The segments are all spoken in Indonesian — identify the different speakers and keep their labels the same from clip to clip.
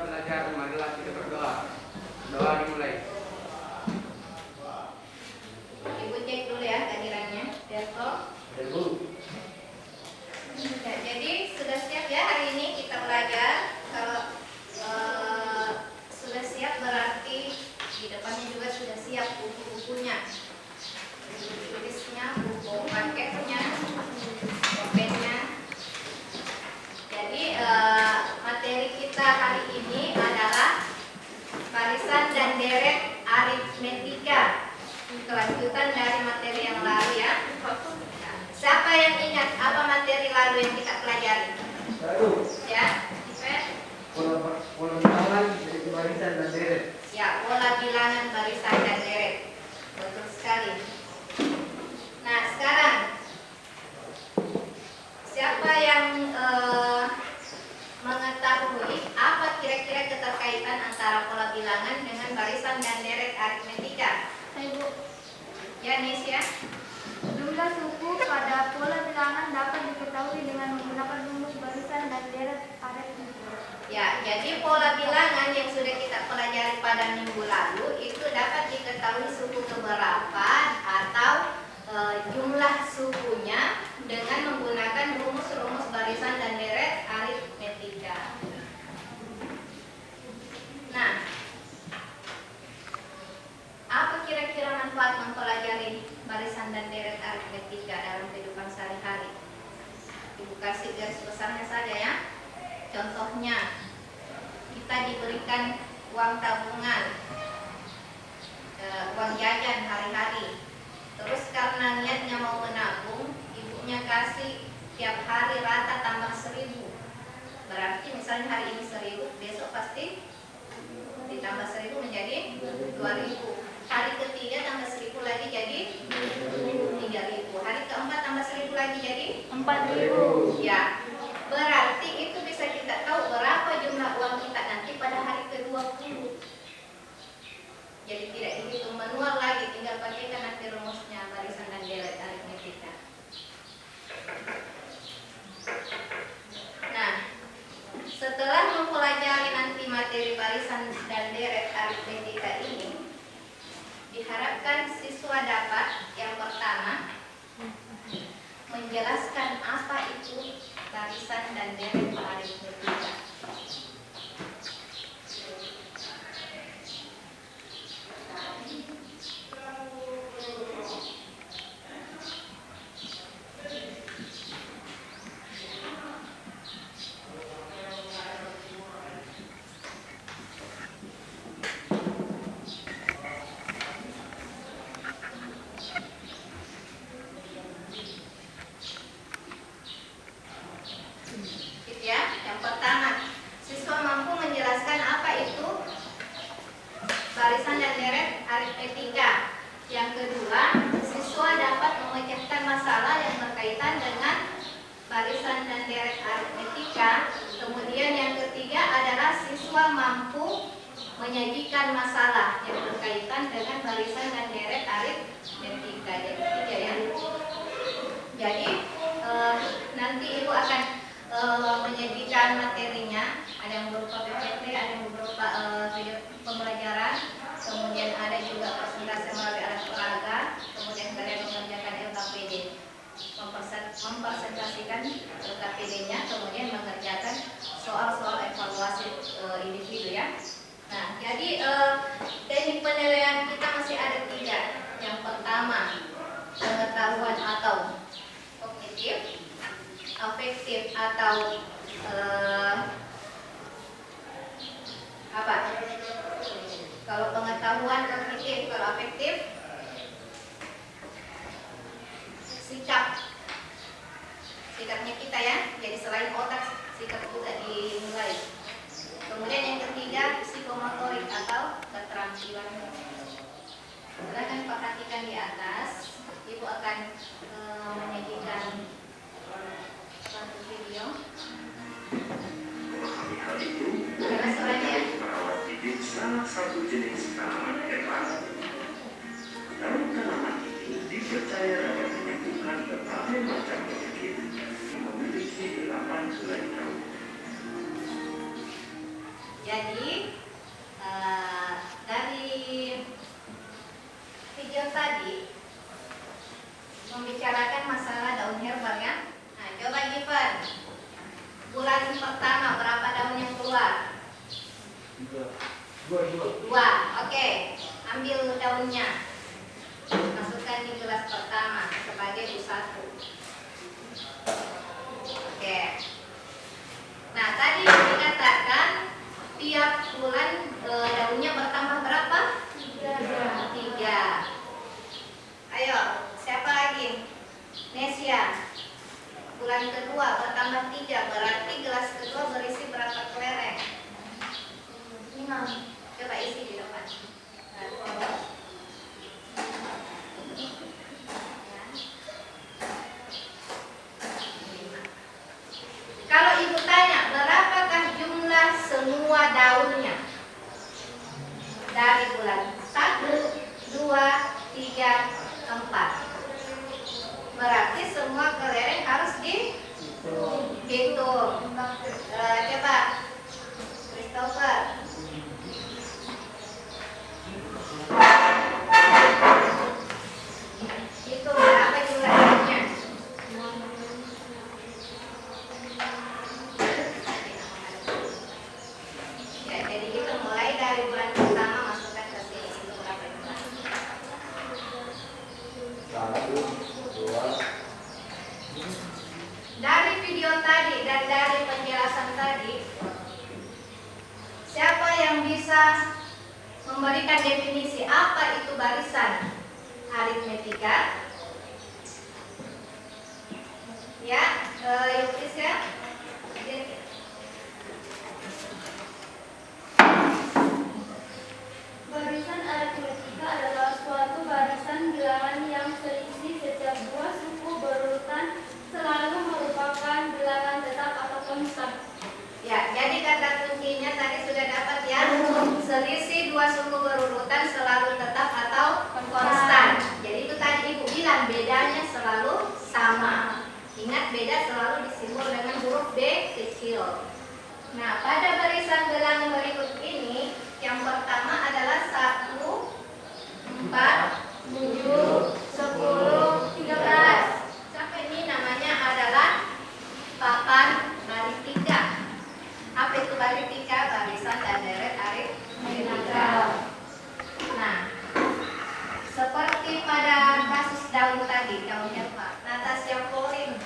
Speaker 1: pelajaran, marilah kita berdoa. Doa dimulai.
Speaker 2: Ibu cek dulu ya kehadirannya. Delko. Ya, jadi sudah siap ya hari ini kita belajar. Kalau sudah siap berarti di depannya juga sudah siap buku-bukunya, tulisnya, buku paketnya, pulpennya. Jadi materi kita hari ini adalah barisan dan deret aritmetika, kelanjutan dari materi yang lalu ya. Siapa yang ingat apa materi lalu yang kita pelajari? Ya,
Speaker 1: Pola bilangan dari barisan dan deret.
Speaker 2: ya, pola bilangan barisan dan deret. Betul sekali. Nah, sekarang siapa yang mengetahui apa kira-kira keterkaitan antara pola bilangan dengan barisan dan deret aritmetika?
Speaker 3: Ibu,
Speaker 2: Ya, Nis ya.
Speaker 3: jumlah suku pada pola bilangan dapat diketahui dengan menggunakan rumus barisan dan deret aritmetika.
Speaker 2: Ya, jadi pola bilangan yang sudah kita pelajari pada minggu lalu itu dapat diketahui suku keberapa atau jumlah sukunya dengan menggunakan rumus-rumus barisan dan deret aritmetika. Nah, apa kira-kira manfaat mempelajari barisan dan deret aritmetika dalam kehidupan sehari-hari? Ibu kasih garis besarnya saja ya. Contohnya, kita diberikan uang tabungan, uang jajan hari-hari. Terus karena niatnya mau menabung, ibunya kasih tiap hari rata tambah 1.000. Berarti misalnya hari ini 1.000, besok pasti ditambah 1.000 menjadi 2.000. Hari ketiga tambah 1.000 lagi jadi 3.000. Hari keempat tambah 1.000 lagi jadi
Speaker 3: 4.000.
Speaker 2: ya. Berarti itu bisa kita tahu berapa jumlah uang kita nanti pada hari ke-20. Jadi tidak dihitung manual lagi, tinggal pakaikan nanti rumusnya barisan dan deret aritmetika. Nah, setelah mempelajari nanti materi barisan dan deret aritmetika ini, diharapkan siswa dapat yang pertama menjelaskan apa itu barisan dan deret aritmetika. Yang pertama, siswa mampu menjelaskan apa itu barisan dan deret aritmetika. Yang kedua, siswa dapat memecahkan masalah yang berkaitan dengan barisan dan deret aritmetika. Kemudian yang ketiga adalah siswa mampu menyajikan masalah yang berkaitan dengan barisan dan deret aritmetika. Jadi tiga ya. Jadi nanti ibu akan menyajikan materinya, ada yang berupa PPT, ada yang berupa video pembelajaran, kemudian ada juga presentasi melalui alat peraga, kemudian kalian mengerjakan LKPD, mempresentasikan LKPD-nya, kemudian mengerjakan soal-soal evaluasi individu ya. Nah, jadi teknik penilaian kita masih ada 3. Yang pertama, pengetahuan atau kognitif, afektif atau apa? Kalau pengetahuan kognitif, kalau afektif sikapnya kita ya. Jadi selain otak, sikap juga dimulai. Kemudian yang ketiga, psikomotorik atau keterampilan. Silakan perhatikan di atas. Ibu akan menyajikan satu video. Karena soalnya
Speaker 4: perawat gigi salah satu jenis tanaman herbal. Tanaman ini dipercaya dapat menyembuhkan berbagai macam penyakit yang memiliki 8 helai daun.
Speaker 2: Jadi dari video tadi membicarakan masalah daun herbal ya. Nah, coba Given, bulan pertama berapa daun yang keluar? Dua. Oke, ambil daunnya, masukkan di gelas pertama sebagai U1. Oke. Nah, tadi dikatakan tiap bulan daunnya bertambah berapa? 3. Ayo, siapa lagi? Nesia. Bulan kedua bertambah 3, berarti gelas kedua berisi berapa kelereng? 5. Coba isi di depan. Kalau ibu tanya berapakah jumlah semua daunnya dari bulan 1, 2, 3, 4, berarti semua kelereng harus dihitung. Coba Christopher, hitung berapa jumlah daunnya. Ya, jadi kita mulai dari bulan pertama masukkan ke sini. Itu berapa jumlah?
Speaker 1: 1, 2.
Speaker 2: Dari video tadi dan dari penjelasan tadi, siapa yang bisa memberikan definisi apa itu barisan aritmetika? Ya, Yukis ya.
Speaker 3: Barisan aritmetika adalah suatu barisan bilangan yang selisih setiap dua suku berurutan selalu merupakan bilangan tetap atau konstan.
Speaker 2: Ya, jadi kata kuncinya tadi sudah dapat ya. Selisih dua suku berurutan selalu tetap atau konstan. Jadi itu tadi Ibu bilang bedanya selalu sama. Ingat, beda selalu disimbol dengan huruf B kecil. Nah, pada barisan bilangan berikut ini, yang pertama adalah 1, 4, 7, 10, 13. Sampai ini namanya adalah papan aritmetika. Apa itu aritmetika? Barisan dan deret aritmetika. Nah, seperti pada kasus daun tadi, daun herbal, Natasha Florin,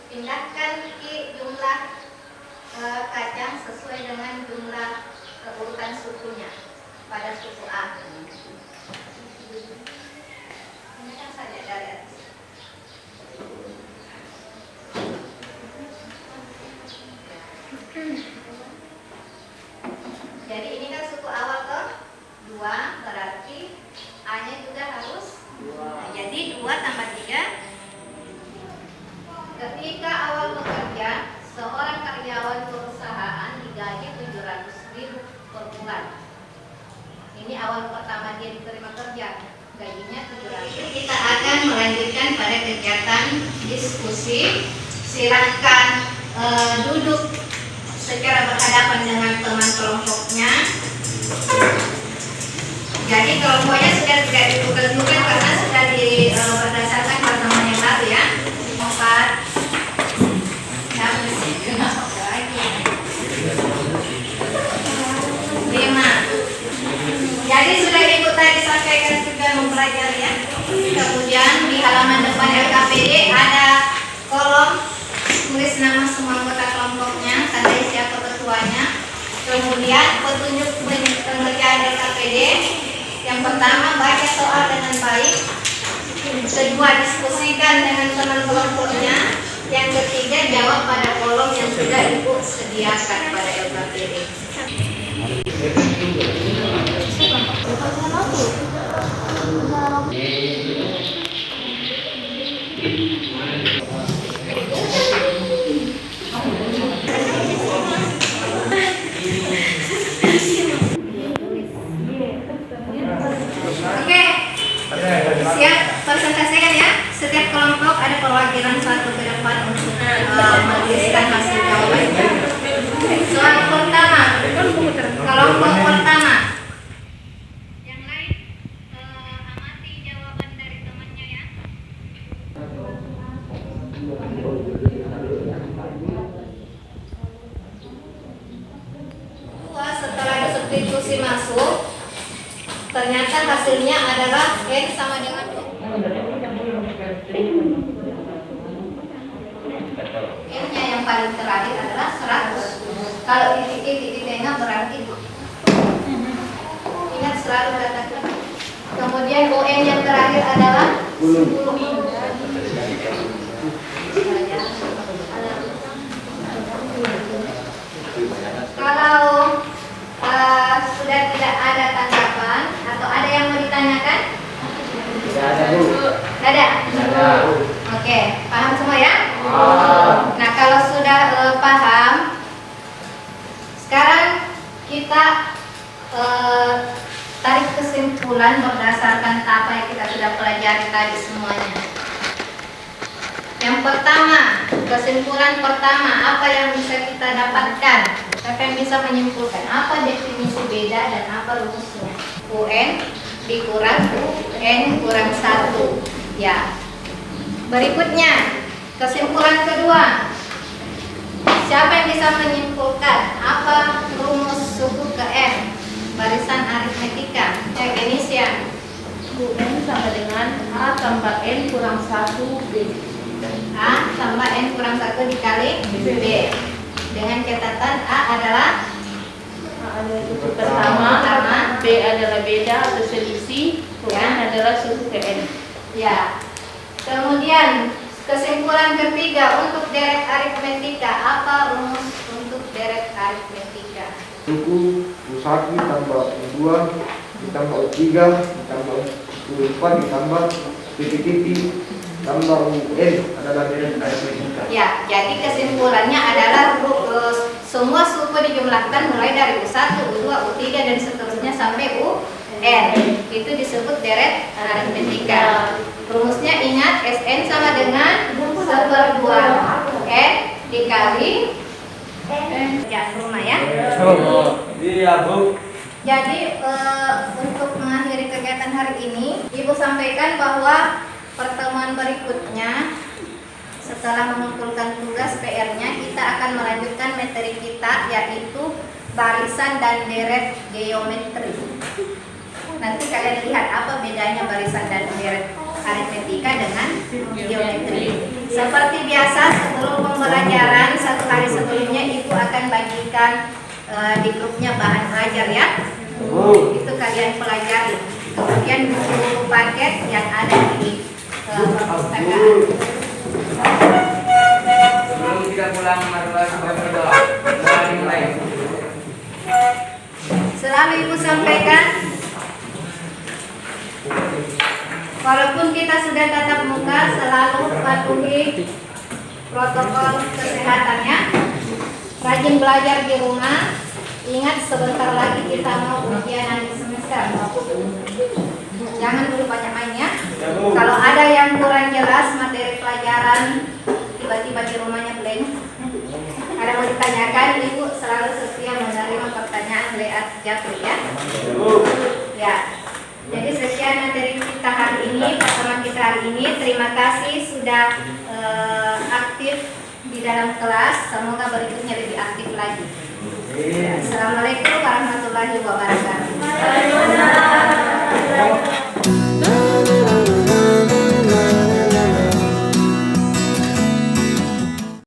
Speaker 2: pindahkan ke jumlah kacang sesuai dengan jumlah urutan sukunya pada suku A. Pindahkan saja dari atas. Jadi ini kan suku awal ke 2, berarti A-nya juga harus 2. Jadi 2 tambah 3. Ketika awal bekerja, seorang karyawan perusahaan digaji 700.000 per bulan. Ini awal pertama dia diterima kerja, gajinya 700. Kita akan melanjutkan pada kegiatan diskusi. Silakan duduk secara berhadapan dengan teman kelompoknya. Jadi kelompoknya sudah tidak ditentukan karena sudah berdasarkan pertemuan yang lalu ya. 4. Jadi sudah Ibu tadi sampaikan juga mempelajari ya. Kemudian di halaman depan LKPD ada kolom tulis nama semua anggota kelompoknya, tandai siapa ketuanya. Kemudian petunjuk pengerjaan LKPD. Yang pertama, baca soal dengan baik. Kedua, diskusikan dengan teman kelompoknya. Yang ketiga, jawab pada kolom yang sudah Ibu sediakan pada LKPD. Oke, siap presentasikan ya. Setiap kelompok ada perwakilan satu ke depan untuk menuliskan hasil jawabannya. diskusi masuk, ternyata hasilnya adalah N sama dengan N-nya yang paling terakhir adalah 100. Kalau titik-titik di tengah berarti ingat selalu katakan. Kemudian ON yang terakhir adalah 10. Kalau sudah tidak ada tanggapan atau ada yang mau ditanyakan?
Speaker 1: Tidak ada, Bu.
Speaker 2: Tidak ada?
Speaker 1: Ada.
Speaker 2: Oke, paham semua ya? Nah, kalau sudah paham, sekarang kita tarik kesimpulan berdasarkan apa yang kita sudah pelajari tadi semuanya. Yang pertama, kesimpulan pertama, apa yang bisa kita dapatkan? Siapa yang bisa menyimpulkan apa definisi beda dan apa rumusnya? UN dikurang UN kurang 1. Ya. Berikutnya, kesimpulan kedua. Siapa yang bisa menyimpulkan apa rumus suku ke N? Barisan aritmetika. Genisian.
Speaker 3: UN sama dengan A tambah N kurang 1 B.
Speaker 2: A tambah N kurang 1 dikali B. Dengan catatan A adalah
Speaker 3: A adalah suku pertama, B adalah beda atau selisih, N adalah suku ke N.
Speaker 2: ya. Kemudian kesimpulan ketiga untuk deret aritmetika, apa rumus untuk deret aritmetika?
Speaker 5: Suku U1 ditambah U2 ditambah U3 ditambah U4 ditambah titik-titik tambah UN adalah deret aritmetika.
Speaker 2: Ya, jadi kesimpulannya adalah semua suku dijumlahkan mulai dari U1, U2, U3 dan seterusnya sampai UN. Itu disebut deret aritmetika. Rumusnya ingat, SN sama dengan 1/2 N dikali ya, rumah ya.
Speaker 1: Iya, Bu.
Speaker 2: Jadi untuk mengakhiri kegiatan hari ini, Ibu sampaikan bahwa pertemuan berikutnya setelah mengumpulkan tugas PR-nya, kita akan melanjutkan materi kita, yaitu barisan dan deret geometri. Nanti kalian lihat apa bedanya barisan dan deret aritmetika dengan geometri. Seperti biasa, sebelum pembelajaran 1 hari sebelumnya Ibu akan bagikan di grupnya bahan belajar ya. Itu kalian pelajari. Kemudian buku paket yang ada di perpustakaan.
Speaker 1: Sebelum kita pulang, marilah kita berdoa. Doa dimulai.
Speaker 2: Selalu Ibu sampaikan, walaupun kita sudah tatap muka, selalu patuhi protokol kesehatannya. Rajin belajar di rumah. Ingat, sebentar lagi kita mau ujian akhir semester. Jangan dulu banyak mainnya. Kalau ada yang kurang jelas materi pelajaran, tiba-tiba di rumahnya blank, ada mau ditanyakan, Ibu selalu setia menerima pertanyaan lewat japri ya. Ya. Jadi sekian materi kita hari ini, pertemuan kita hari ini. Terima kasih sudah aktif di dalam kelas. Semoga berikutnya lebih aktif lagi. Assalamualaikum warahmatullahi wabarakatuh.